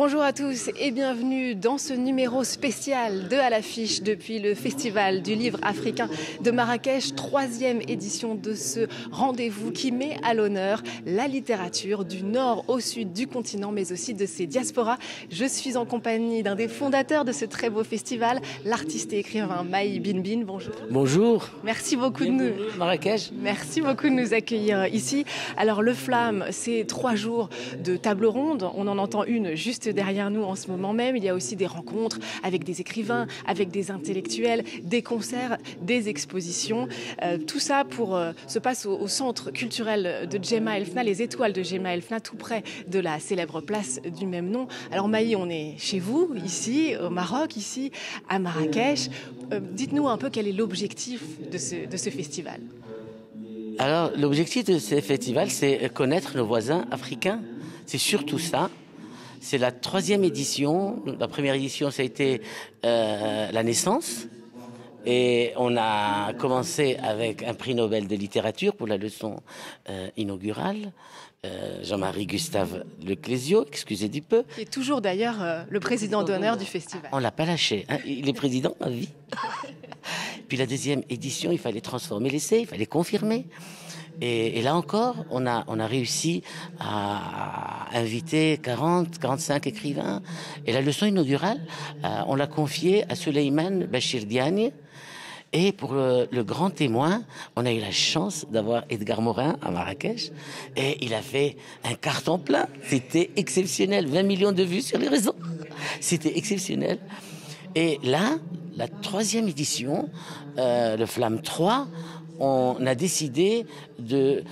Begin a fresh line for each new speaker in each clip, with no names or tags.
Bonjour à tous et bienvenue dans ce numéro spécial de À l'affiche depuis le Festival du livre africain de Marrakech, 3e édition de ce rendez-vous qui met à l'honneur la littérature du nord au sud du continent, mais aussi de ses diasporas. Je suis en compagnie d'un des fondateurs de ce très beau festival, l'artiste et écrivain Maï Binbine. Bonjour.
Bonjour.
Merci beaucoup de nous.
Marrakech.
Merci beaucoup de nous accueillir ici. Alors le Flamme, c'est 3 jours de table ronde. On en entend une juste derrière nous en ce moment même. Il y a aussi des rencontres avec des écrivains, avec des intellectuels, des concerts, des expositions. Tout ça se passe au centre culturel de Djema El Fna, les étoiles de Djema El Fna, tout près de la célèbre place du même nom. Alors Maï, on est chez vous, ici, au Maroc, ici, à Marrakech. Dites-nous un peu quel est l'objectif de ce festival.
Alors, l'objectif de ce festival, c'est connaître nos voisins africains. C'est surtout ça. C'est la 3e édition. La première édition, ça a été la naissance. Et on a commencé avec un prix Nobel de littérature pour la leçon inaugurale. Jean-Marie Gustave Leclésio, excusez du peu.
Qui est toujours d'ailleurs le président d'honneur du festival.
On l'a pas lâché, hein. Il est président à vie. Puis la 2e édition, il fallait transformer l'essai, il fallait confirmer. Et là encore, on a réussi à inviter 45 écrivains. Et la leçon inaugurale, on l'a confiée à Souleymane Bachir Diagne. Et pour le grand témoin, on a eu la chance d'avoir Edgar Morin à Marrakech. Et il a fait un carton plein. C'était exceptionnel. 20 millions de vues sur les réseaux. C'était exceptionnel. Et là, la 3e édition, le Flamme 3, on a décidé de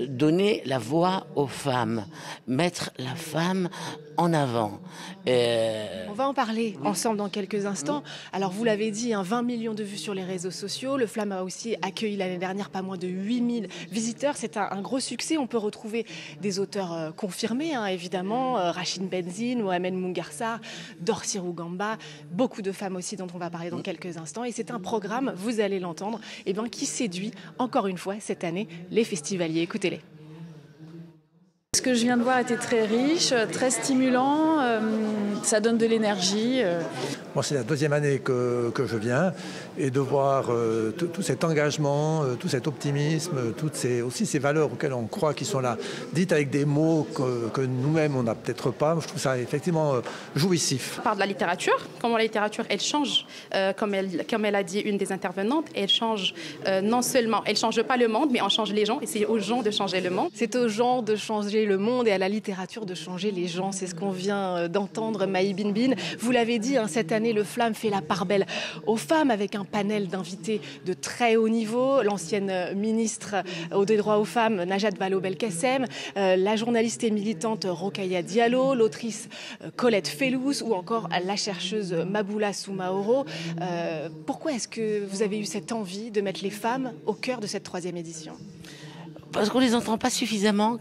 donner la voix aux femmes, mettre la femme en avant.
On va en parler ensemble dans quelques instants. Alors vous l'avez dit, 20 millions de vues sur les réseaux sociaux. Le Flamme a aussi accueilli l'année dernière pas moins de 8000 visiteurs. C'est un gros succès. On peut retrouver des auteurs confirmés, évidemment. Rachid Benzine, Mohamed Mungarsar, Dorsi Rougamba. Beaucoup de femmes aussi dont on va parler dans quelques instants. Et c'est un programme, vous allez l'entendre, qui séduit encore une fois cette année les festivaliers. Écoutez-les.
Ce que je viens de voir était très riche, très stimulant, ça donne de l'énergie.
Bon, c'est la 2e année que je viens et de voir tout cet engagement, tout cet optimisme, aussi ces valeurs auxquelles on croit qui sont là, dites avec des mots que nous-mêmes on n'a peut-être pas. Je trouve ça effectivement jouissif.
On parle de la littérature, comment la littérature elle change, comme elle a dit une des intervenantes, elle change non seulement, elle change pas le monde, mais on change les gens et c'est aux gens de changer le monde.
C'est aux gens de changer le monde et à la littérature de changer les gens. C'est ce qu'on vient d'entendre, Maï Binbine. Vous l'avez dit, cette année, le Flamme fait la part belle aux femmes avec un panel d'invités de très haut niveau. L'ancienne ministre des droits aux femmes, Najat Vallaud-Belkacem, la journaliste et militante Rokhaya Diallo, l'autrice Colette Fellous ou encore la chercheuse Maboula Soumaoro. Pourquoi est-ce que vous avez eu cette envie de mettre les femmes au cœur de cette 3e édition ?
Parce qu'on les entend pas suffisamment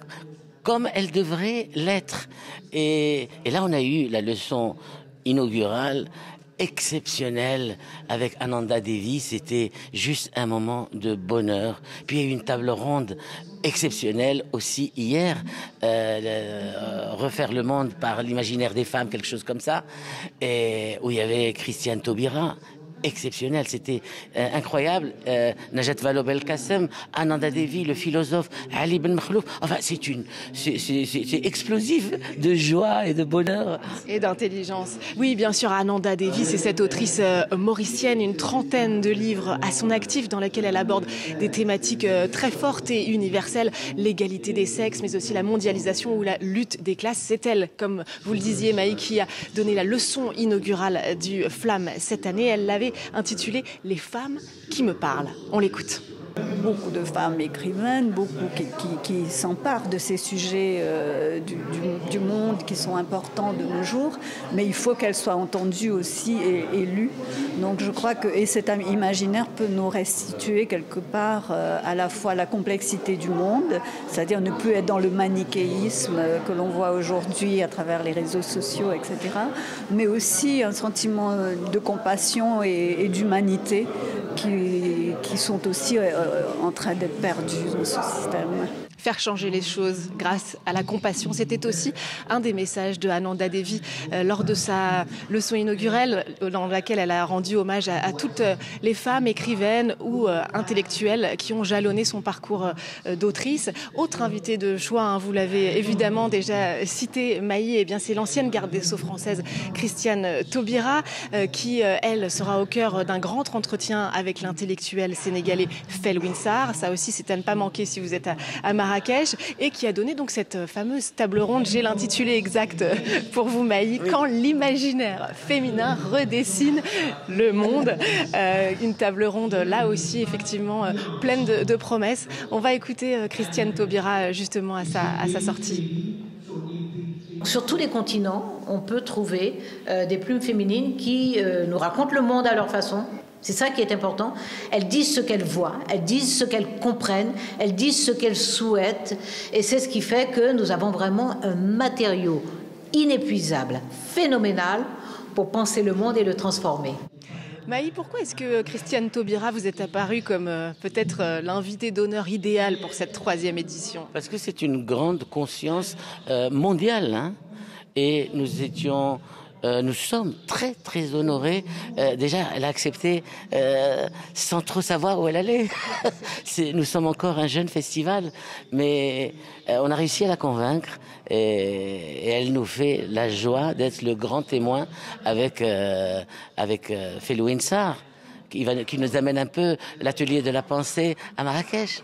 comme elles devraient l'être. Et là, on a eu la leçon inaugurale exceptionnelle avec Ananda Devi. C'était juste un moment de bonheur. Puis il y a eu une table ronde exceptionnelle aussi hier, refaire le monde par l'imaginaire des femmes, quelque chose comme ça, et où il y avait Christiane Taubira. Exceptionnel, c'était incroyable. Najat Vallaud-Belkacem, Ananda Devi, le philosophe Ali Ben Makhlouf. Enfin, c'est explosif de joie et de bonheur.
Et d'intelligence. Oui, bien sûr, Ananda Devi, c'est cette autrice mauricienne, une 30aine de livres à son actif dans lesquels elle aborde des thématiques très fortes et universelles, l'égalité des sexes, mais aussi la mondialisation ou la lutte des classes. C'est elle, comme vous le disiez, Maï, qui a donné la leçon inaugurale du Flamme cette année. Elle l'avait intitulé « Les femmes qui me parlent ». On l'écoute.
Beaucoup de femmes écrivaines, beaucoup qui s'emparent de ces sujets du monde qui sont importants de nos jours, mais il faut qu'elles soient entendues aussi et lues. Donc je crois que cet imaginaire peut nous restituer quelque part à la fois la complexité du monde, c'est-à-dire ne plus être dans le manichéisme que l'on voit aujourd'hui à travers les réseaux sociaux, etc., mais aussi un sentiment de compassion et d'humanité qui sont aussi en train d'être perdus dans ce système.
faire changer les choses grâce à la compassion. C'était aussi un des messages de Ananda Devi lors de sa leçon inaugurale dans laquelle elle a rendu hommage à toutes les femmes écrivaines ou intellectuelles qui ont jalonné son parcours d'autrice. Autre invité de choix, hein, vous l'avez évidemment déjà cité, Maï, eh bien c'est l'ancienne garde des Sceaux française Christiane Taubira qui, elle, sera au cœur d'un grand entretien avec l'intellectuel sénégalais Felwine Sarr. Ça aussi, c'est à ne pas manquer si vous êtes à Marrakech, et qui a donné donc cette fameuse table ronde. J'ai l'intitulé exact pour vous, Maï, oui. Quand l'imaginaire féminin redessine le monde. Une table ronde, là aussi, effectivement, pleine de promesses. On va écouter Christiane Taubira, justement, à sa sortie.
Sur tous les continents, on peut trouver des plumes féminines qui nous racontent le monde à leur façon. C'est ça qui est important. Elles disent ce qu'elles voient, elles disent ce qu'elles comprennent, elles disent ce qu'elles souhaitent. Et c'est ce qui fait que nous avons vraiment un matériau inépuisable, phénoménal, pour penser le monde et le transformer.
Maï, pourquoi est-ce que Christiane Taubira vous est apparue comme peut-être l'invité d'honneur idéal pour cette 3e édition?
Parce que c'est une grande conscience mondiale, hein, et nous sommes très très honorés. Déjà, elle a accepté sans trop savoir où elle allait. Nous sommes encore un jeune festival, mais on a réussi à la convaincre, et elle nous fait la joie d'être le grand témoin avec Felwine Sarr, qui nous amène un peu l'atelier de la pensée à Marrakech.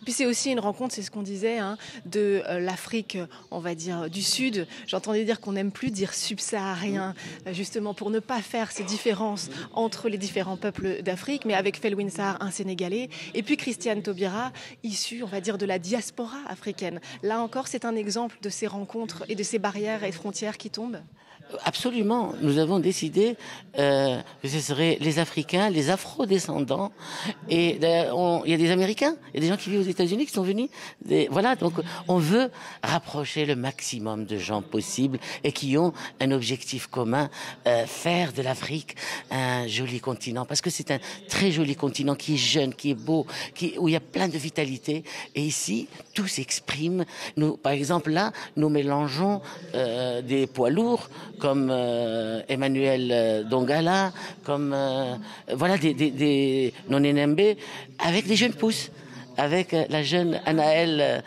Puis c'est aussi une rencontre, c'est ce qu'on disait, hein, de l'Afrique, on va dire, du Sud. J'entendais dire qu'on n'aime plus dire subsaharien, justement pour ne pas faire ces différences entre les différents peuples d'Afrique, mais avec Felwine Sarr, un Sénégalais, et puis Christiane Taubira, issue, on va dire, de la diaspora africaine. Là encore, c'est un exemple de ces rencontres et de ces barrières et frontières qui tombent.
Absolument. Nous avons décidé que ce seraient les Africains, les Afro-descendants, et il y a des Américains, il y a des gens qui vivent aux États-Unis qui sont venus. Voilà, donc on veut rapprocher le maximum de gens possible et qui ont un objectif commun, faire de l'Afrique un joli continent, parce que c'est un très joli continent qui est jeune, qui est beau, où il y a plein de vitalité. Et ici, tout s'exprime. Nous, par exemple, là, nous mélangeons des poids lourds comme Emmanuel Dongala, comme voilà des Nonenembe, avec des jeunes pousses, avec la jeune Anaëlle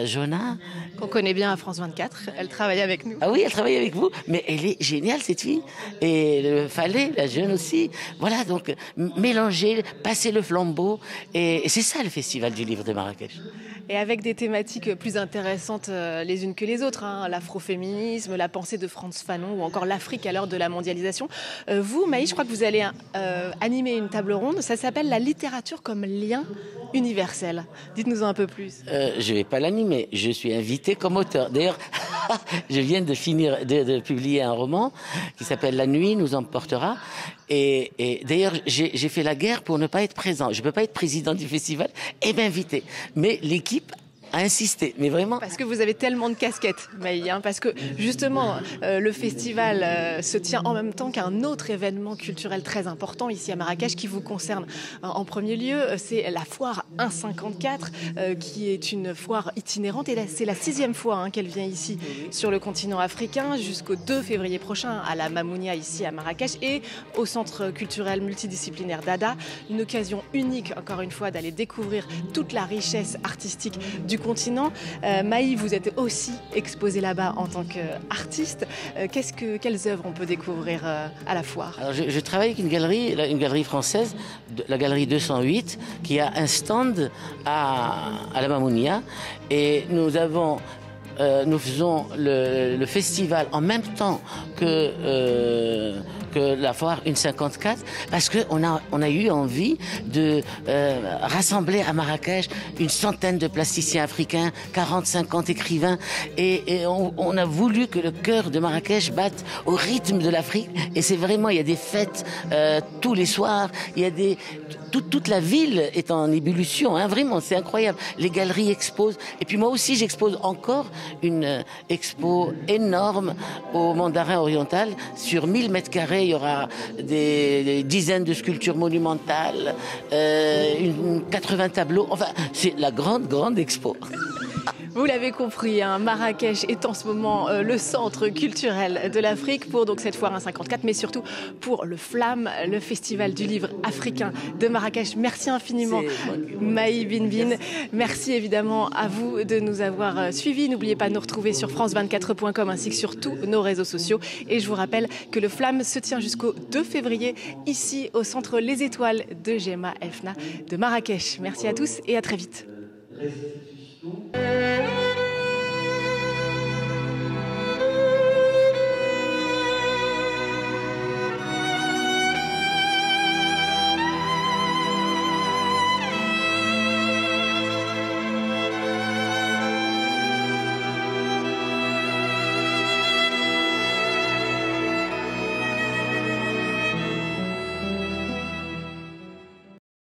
Jonah.
Qu'on connaît bien à France 24, elle travaille avec nous.
Ah oui, elle travaille avec vous, mais elle est géniale cette fille. Et le Fallet, la jeune aussi. Voilà, donc mélanger, passer le flambeau, et c'est ça le Festival du Livre de Marrakech.
Et avec des thématiques plus intéressantes les unes que les autres, hein, l'afroféminisme, la pensée de Frantz Fanon ou encore l'Afrique à l'heure de la mondialisation. Vous, Maï, je crois que vous allez animer une table ronde, ça s'appelle la littérature comme lien universel. Dites-nous un peu plus.
Je ne vais pas l'animer, je suis invité comme auteur. D'ailleurs, je viens de publier un roman qui s'appelle La nuit nous emportera. Et d'ailleurs, j'ai fait la guerre pour ne pas être présent. Je ne peux pas être président du festival et m'inviter. Mais l'équipe a insisté, mais vraiment.
Parce que vous avez tellement de casquettes, Maï, hein, parce que justement, le festival se tient en même temps qu'un autre événement culturel très important ici à Marrakech qui vous concerne en premier lieu. C'est la foire 154, qui est une foire itinérante, et c'est la 6e fois hein, qu'elle vient ici sur le continent africain, jusqu'au 2 février prochain à la Mamounia ici à Marrakech et au centre culturel multidisciplinaire Dada. Une occasion unique, encore une fois, d'aller découvrir toute la richesse artistique du continent. Maï, vous êtes aussi exposée là-bas en tant qu'artiste. Quelles œuvres on peut découvrir à la foire?
Alors je travaille avec une galerie française, la galerie 208, qui a un stand à la Mamounia, et nous faisons le festival en même temps que la foire 154, parce qu'on a eu envie de rassembler à Marrakech une centaine de plasticiens africains, 40-50 écrivains, et on a voulu que le cœur de Marrakech batte au rythme de l'Afrique. Et c'est vraiment, il y a des fêtes tous les soirs, il y a toute la ville est en ébullition, hein, vraiment, c'est incroyable. Les galeries exposent, et puis moi aussi j'expose encore une expo énorme au Mandarin oriental. Sur 1000 mètres carrés, il y aura des dizaines de sculptures monumentales, 80 tableaux, enfin c'est la grande expo.
Vous l'avez compris, hein, Marrakech est en ce moment le centre culturel de l'Afrique pour donc cette foire 1,54, mais surtout pour le FLAM, le Festival du livre africain de Marrakech. Merci infiniment, Maï Binbine. Merci évidemment à vous de nous avoir suivis. N'oubliez pas de nous retrouver sur france24.com ainsi que sur tous nos réseaux sociaux. Et je vous rappelle que le FLAM se tient jusqu'au 2 février ici au centre Les Étoiles de Gemma Elfna de Marrakech. Merci à tous et à très vite.